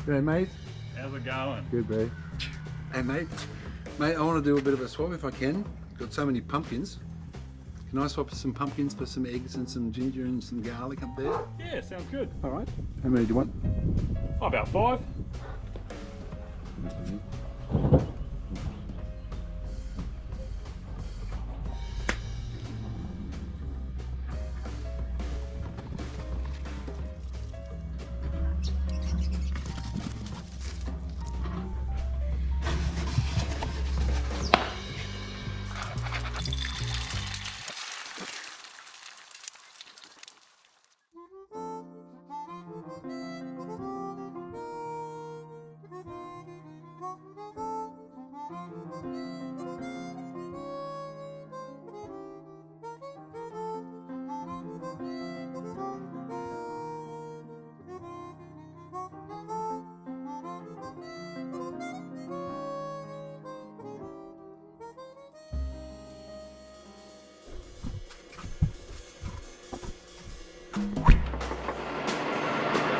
G'day, mate. How's it going? Good, bro. Hey, mate. Mate, I want to do a bit of a swap if I can. Got so many pumpkins. Can I swap some pumpkins for some eggs and some ginger and some garlic up there? Yeah, sounds good. All right. How many do you want? Oh, about 5.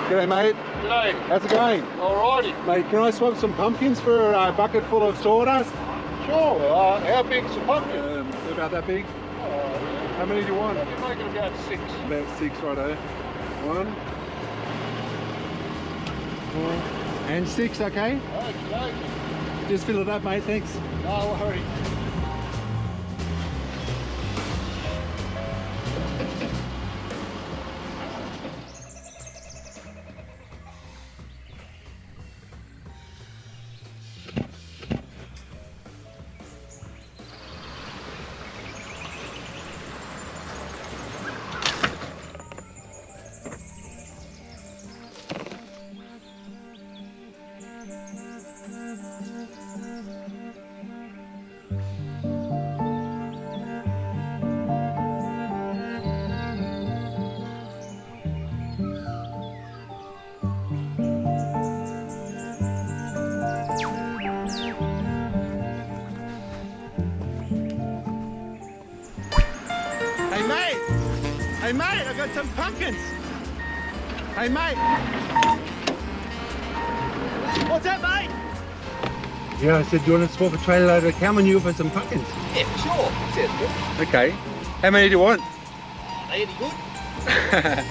G'day, mate. G'day. How's it going? Alrighty. Mate, can I swap some pumpkins for a bucket full of sawdust? Sure. How big's the pumpkin? About that big. How many do you want? You make it about 6. About 6, righto. 1. And 6, okay? Okay. Just fill it up, mate, thanks. No worries. Hey mate, I got some pumpkins. Hey mate. What's that, mate? Yeah, I said, do you want to swap a trailer load of cow manure for some pumpkins? Yeah, sure. Sounds good. Okay. How many do you want? Are they any good?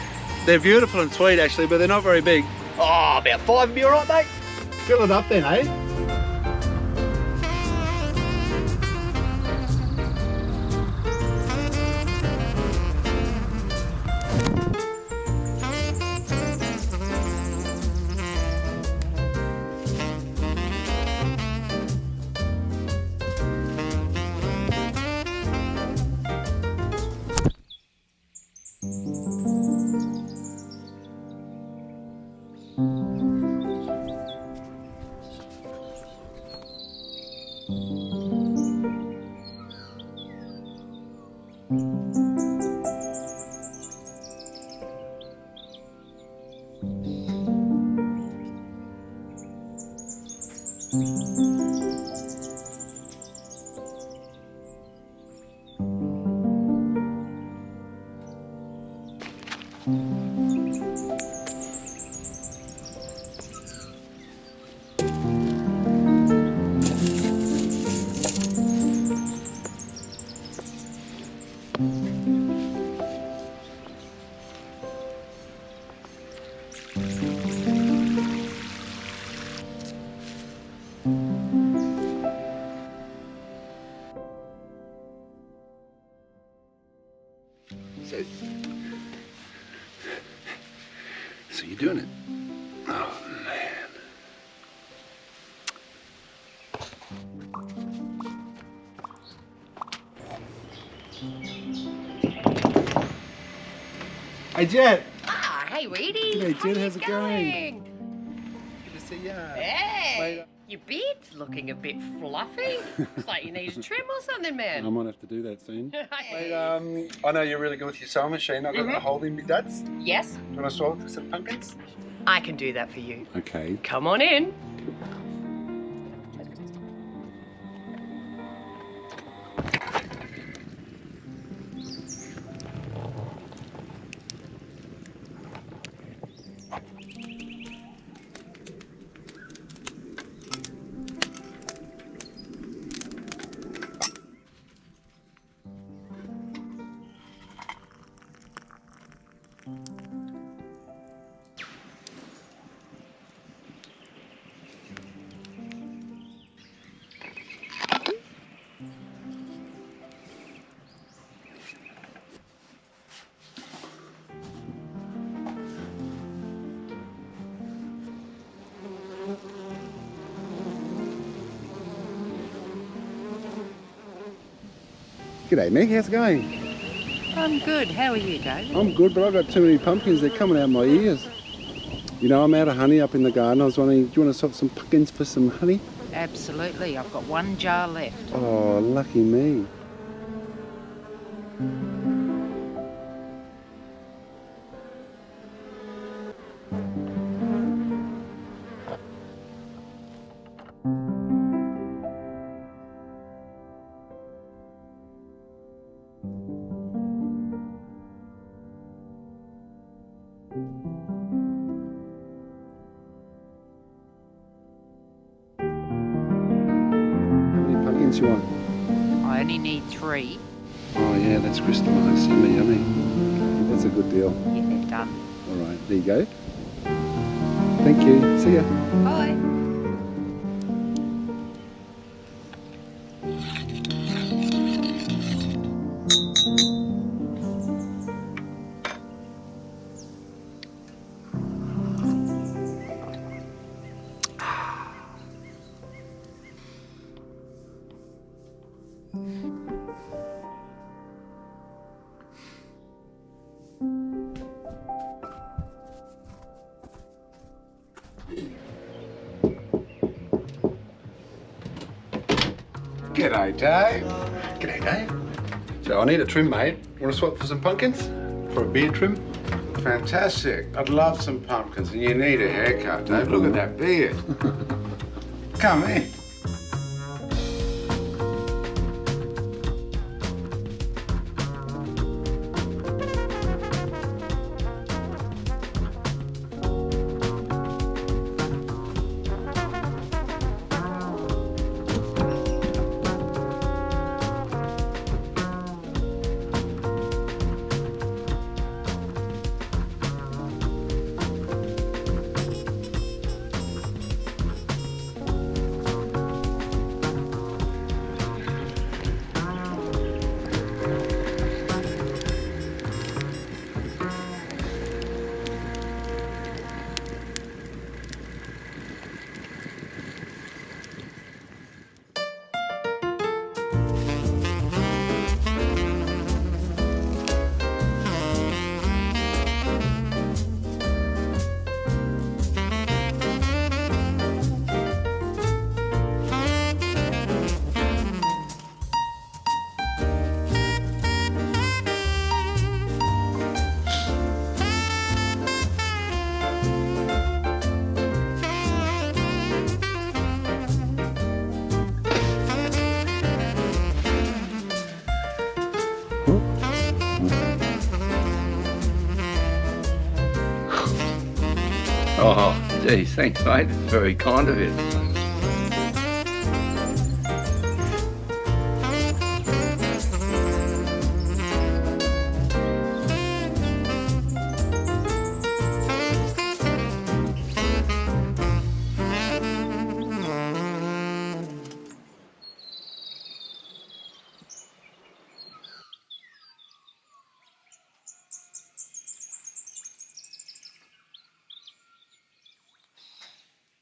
They're beautiful and sweet actually, but they're not very big. Oh, about 5 would be alright, mate. Fill it up then, eh? So you're doing it? Oh man. Hey Jet. Ah, hey Weedy. G'day, How Jen, you how's it going? Good to see ya. Hey, Mate, your beard's looking a bit fluffy. It's like you need a trim or something, I man. might have to do that soon. Mate, Hey. I know you're really good with your sewing machine. I've got a hole in my dad's. Do Yes, you want to swap it for some pumpkins? I can do that for you. Okay. Come on in. G'day Meg, how's it going? I'm good. How are you, David? I'm good, but I've got too many pumpkins, they're coming out of my ears. You know, I'm out of honey up in the garden. I was wondering, do you want to swap some pumpkins for some honey? Absolutely. I've got 1 jar left. Oh, lucky me. How many pumpkins you want? I only need 3. Oh yeah, that's crystallised. Yummy, yummy. That's a good deal. Yeah, done. All right, there you go. Thank you. See ya. Bye. G'day, Dave. G'day, Dave. So I need a trim, mate. Want to swap for some pumpkins? For a beard trim? Fantastic. I'd love some pumpkins, and you need a haircut, Dave. Look at that beard. Come in. Oh, geez, thanks, mate. It's very kind of you.